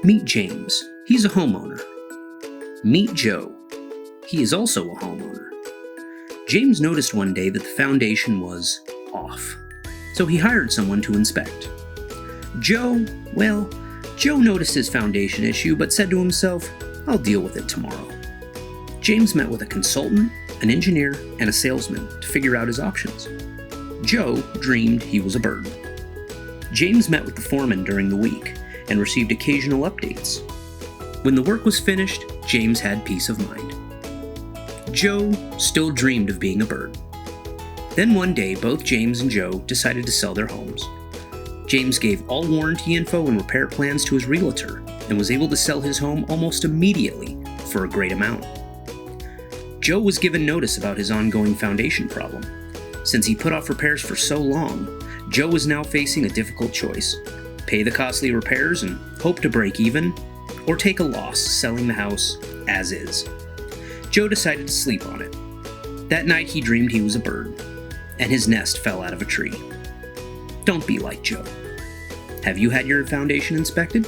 Meet James. He's a homeowner. Meet Joe. He is also a homeowner. James noticed one day that the foundation was off, so he hired someone to inspect. Joe noticed his foundation issue but said to himself, "I'll deal with it tomorrow." James met with a consultant, an engineer, and a salesman to figure out his options. Joe dreamed he was a bird. James met with the foreman during the week and received occasional updates. When the work was finished, James had peace of mind. Joe still dreamed of being a bird. Then one day, both James and Joe decided to sell their homes. James gave all warranty info and repair plans to his realtor and was able to sell his home almost immediately for a great amount. Joe was given notice about his ongoing foundation problem. Since he put off repairs for so long, Joe was now facing a difficult choice: pay the costly repairs and hope to break even, or take a loss selling the house as is. Joe decided to sleep on it. That night he dreamed he was a bird, and his nest fell out of a tree. Don't be like Joe. Have you had your foundation inspected?